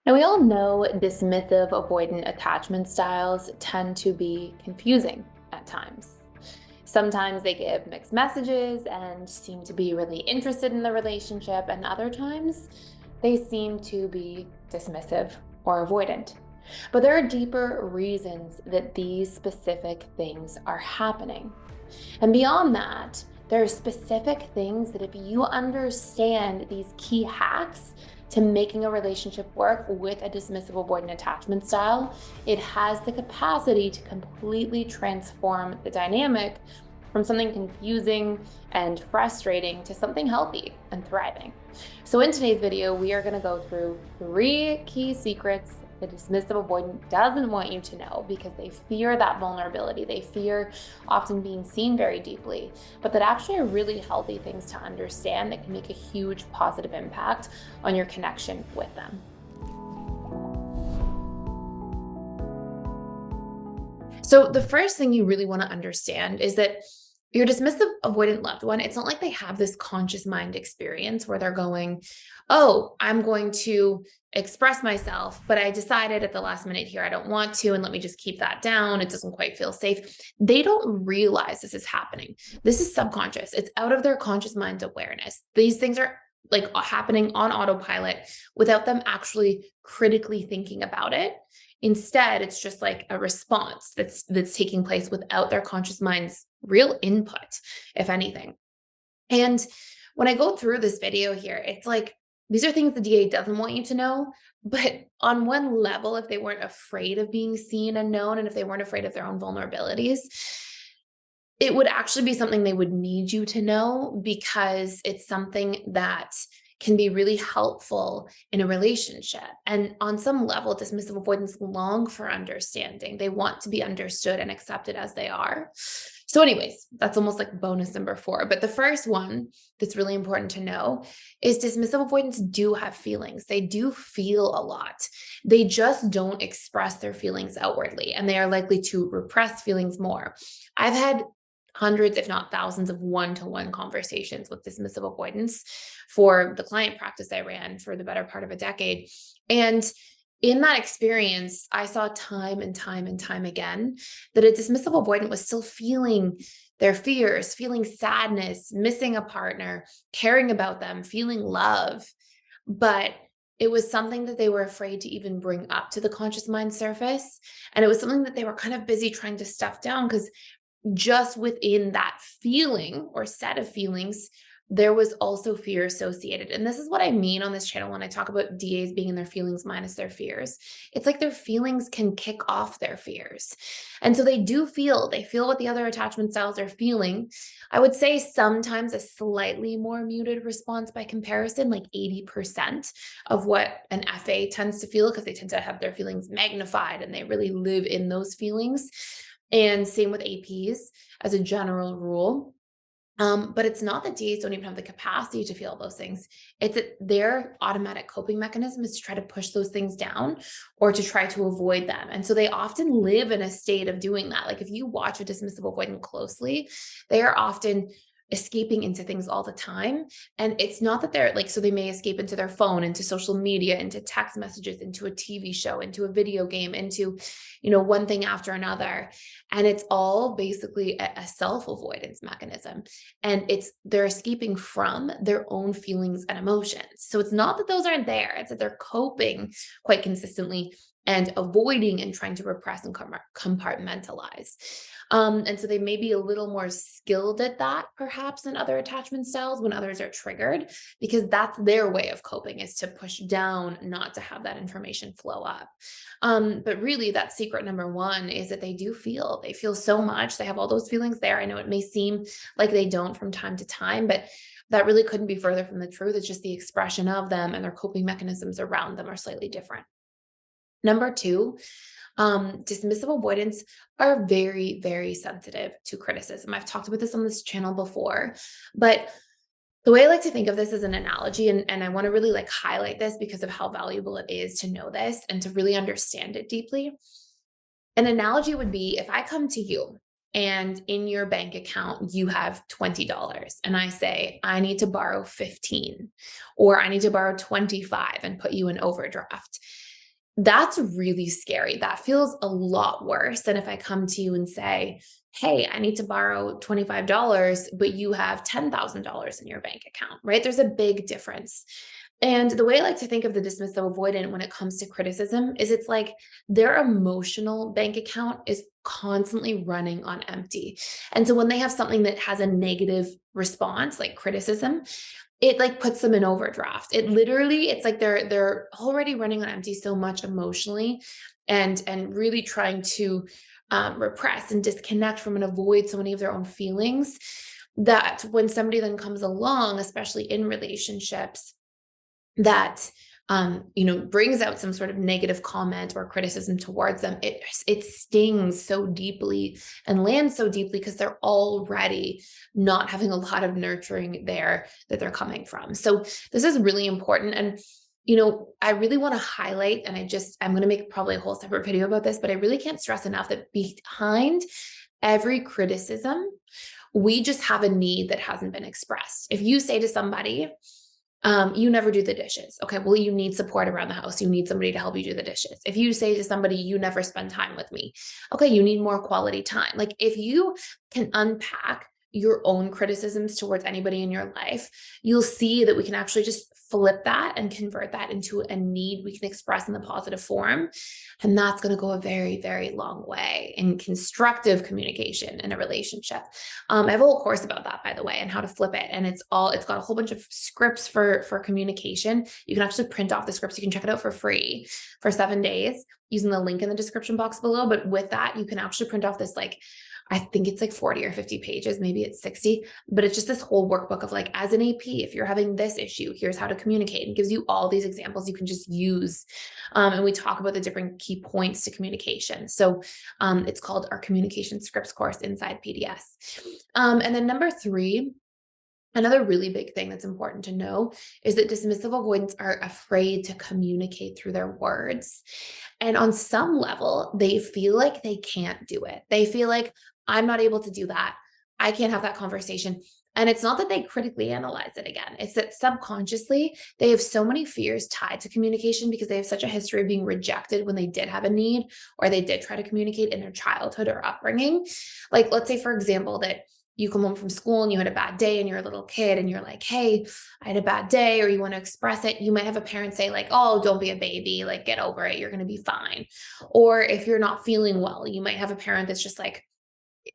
Now, we all know dismissive avoidant attachment styles tend to be confusing at times. Sometimes they give mixed messages and seem to be really interested in the relationship, and other times they seem to be dismissive or avoidant. But there are deeper reasons that these specific things are happening. And beyond that, there are specific things that if you understand these key hacks to making a relationship work with a dismissive avoidant attachment style, it has the capacity to completely transform the dynamic from something confusing and frustrating to something healthy and thriving. So in today's video, we are going to go through 3 key secrets the dismissive avoidant doesn't want you to know because they fear that vulnerability. They fear often being seen very deeply, but that actually are really healthy things to understand that can make a huge positive impact on your connection with them. So the first thing you really want to understand is that your dismissive avoidant loved one, it's not like they have this conscious mind experience where they're going, oh, I'm going to express myself, but I decided at the last minute here I don't want to, and let me just keep that down. It doesn't quite feel safe. They don't realize this is happening. This is subconscious. It's out of their conscious mind's awareness. These things are like happening on autopilot without them actually critically thinking about it. Instead, it's just like a response that's taking place without their conscious mind's real input, if anything. And when I go through this video here, it's like these are things the DA doesn't want you to know. But on one level, if they weren't afraid of being seen and known, and if they weren't afraid of their own vulnerabilities, it would actually be something they would need you to know because it's something that can be really helpful in a relationship. And on some level, dismissive avoidance long for understanding. They want to be understood and accepted as they are. So anyways, that's almost like bonus number 4. But the first one that's really important to know is dismissive avoidance do have feelings. They do feel a lot. They just don't express their feelings outwardly, and they are likely to repress feelings more. I've had hundreds, if not thousands, of one-to-one conversations with dismissive avoidance for the client practice I ran for the better part of a decade. And in that experience, I saw time and time and time again that a dismissive avoidant was still feeling their fears, feeling sadness, missing a partner, caring about them, feeling love. But it was something that they were afraid to even bring up to the conscious mind surface. And it was something that they were kind of busy trying to stuff down because just within that feeling or set of feelings, there was also fear associated. And this is what I mean on this channel when I talk about DAs being in their feelings minus their fears. It's like their feelings can kick off their fears. And so they feel what the other attachment styles are feeling. I would say sometimes a slightly more muted response by comparison, like 80% of what an FA tends to feel, because they tend to have their feelings magnified and they really live in those feelings. And same with APs as a general rule. But it's not that DAs don't even have the capacity to feel those things. It's that their automatic coping mechanism is to try to push those things down or to try to avoid them. And so they often live in a state of doing that. Like if you watch a dismissive avoidant closely, they are often escaping into things all the time. And it's not that they're like, so they may escape into their phone, into social media, into text messages, into a TV show, into a video game, into, one thing after another. And it's all basically a self-avoidance mechanism. And they're escaping from their own feelings and emotions. So it's not that those aren't there. It's that they're coping quite consistently and avoiding and trying to repress and compartmentalize. And so they may be a little more skilled at that, perhaps, than other attachment styles when others are triggered, because that's their way of coping, is to push down, not to have that information flow up. But really, that secret number 1 is that they feel so much. They have all those feelings there. I know it may seem like they don't from time to time, but that really couldn't be further from the truth. It's just the expression of them and their coping mechanisms around them are slightly different. Number 2, dismissive avoidants are very, very sensitive to criticism. I've talked about this on this channel before, but the way I like to think of this as an analogy, and I want to really highlight this because of how valuable it is to know this and to really understand it deeply. An analogy would be if I come to you and in your bank account, you have $20 and I say, I need to borrow 15, or I need to borrow 25 and put you in overdraft. That's really scary. That feels a lot worse than if I come to you and say, hey, I need to borrow $25, but you have $10,000 in your bank account, right? There's a big difference. And the way I like to think of the dismissive avoidant when it comes to criticism is it's like their emotional bank account is constantly running on empty. And so when they have something that has a negative response, like criticism, it like puts them in overdraft. It literally, it's like they're already running on empty so much emotionally and really trying to repress and disconnect from and avoid so many of their own feelings that when somebody then comes along, especially in relationships, that brings out some sort of negative comment or criticism towards them, it stings so deeply and lands so deeply because they're already not having a lot of nurturing there that they're coming from. So this is really important. And I really want to highlight, and I'm going to make probably a whole separate video about this, but I really can't stress enough that behind every criticism, we just have a need that hasn't been expressed. If you say to somebody, you never do the dishes. Okay, well, you need support around the house. You need somebody to help you do the dishes. If you say to somebody, you never spend time with me. Okay, you need more quality time. Like if you can unpack your own criticisms towards anybody in your life, you'll see that we can actually just flip that and convert that into a need we can express in the positive form. And that's going to go a very, very long way in constructive communication in a relationship. I have a whole course about that, by the way, and how to flip it. And it's got a whole bunch of scripts for communication. You can actually print off the scripts. You can check it out for free for 7 days using the link in the description box below. But with that, you can actually print off this, like, I think it's like 40 or 50 pages, maybe it's 60, but it's just this whole workbook of like, as an AP, if you're having this issue, here's how to communicate. It gives you all these examples you can just use. And we talk about the different key points to communication. So it's called our communication scripts course inside PDS. And then number 3, another really big thing that's important to know is that dismissive avoidants are afraid to communicate through their words. And on some level, they feel like they can't do it. They feel like, I'm not able to do that. I can't have that conversation. And it's not that they critically analyze it again. It's that subconsciously, they have so many fears tied to communication because they have such a history of being rejected when they did have a need or they did try to communicate in their childhood or upbringing. Like, let's say, for example, that you come home from school and you had a bad day and you're a little kid and you're like, hey, I had a bad day, or you want to express it. You might have a parent say like, oh, don't be a baby, like get over it. You're going to be fine. Or if you're not feeling well, you might have a parent that's just like,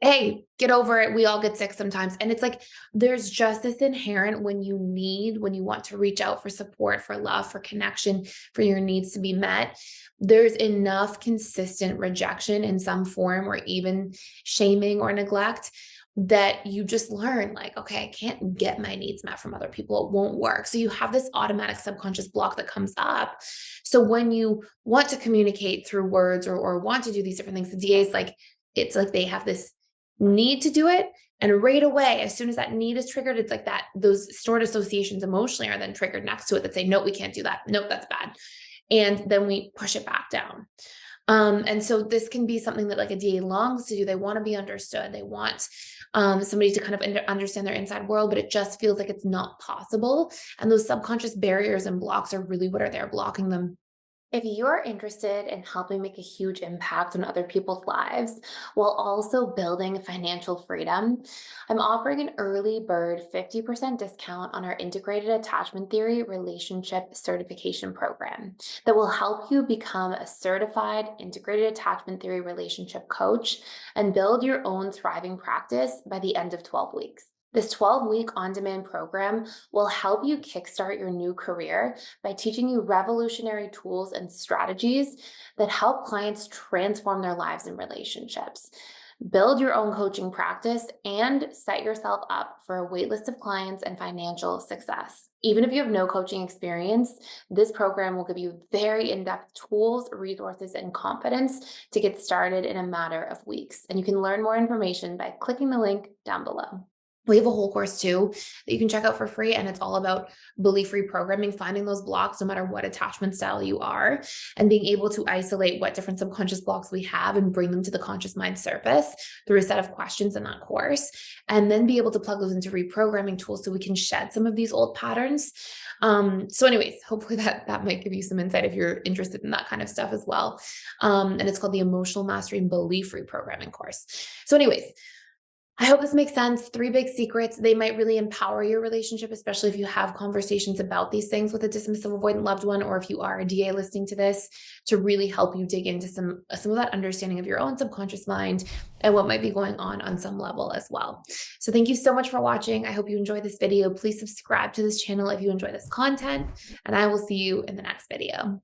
hey, get over it. We all get sick sometimes. And it's like, there's just this inherent when you want to reach out for support, for love, for connection, for your needs to be met, there's enough consistent rejection in some form or even shaming or neglect that you just learn like, okay, I can't get my needs met from other people. It won't work. So you have this automatic subconscious block that comes up. So when you want to communicate through words or want to do these different things, the DA is like, it's like they have this need to do it. And right away, as soon as that need is triggered, it's like that those stored associations emotionally are then triggered next to it that say, nope, we can't do that. Nope, that's bad. And then we push it back down. And so this can be something that like a DA longs to do. They want to be understood. They want somebody to kind of understand their inside world, but it just feels like it's not possible. And those subconscious barriers and blocks are really what are there blocking them. If you're interested in helping make a huge impact on other people's lives while also building financial freedom, I'm offering an early bird 50% discount on our integrated attachment theory relationship certification program that will help you become a certified integrated attachment theory relationship coach and build your own thriving practice by the end of 12 weeks. This 12-week on-demand program will help you kickstart your new career by teaching you revolutionary tools and strategies that help clients transform their lives and relationships. Build your own coaching practice and set yourself up for a waitlist of clients and financial success. Even if you have no coaching experience, this program will give you very in-depth tools, resources, and confidence to get started in a matter of weeks. And you can learn more information by clicking the link down below. We have a whole course too that you can check out for free, and it's all about belief reprogramming, finding those blocks no matter what attachment style you are, and being able to isolate what different subconscious blocks we have and bring them to the conscious mind surface through a set of questions in that course, and then be able to plug those into reprogramming tools so we can shed some of these old patterns. So anyways, hopefully that might give you some insight if you're interested in that kind of stuff as well. And it's called the Emotional Mastery and Belief Reprogramming course. So anyways, I hope this makes sense. 3 big secrets. They might really empower your relationship, especially if you have conversations about these things with a dismissive avoidant loved one, or if you are a DA listening to this, to really help you dig into some of that understanding of your own subconscious mind and what might be going on some level as well. So thank you so much for watching. I hope you enjoyed this video. Please subscribe to this channel if you enjoy this content, and I will see you in the next video.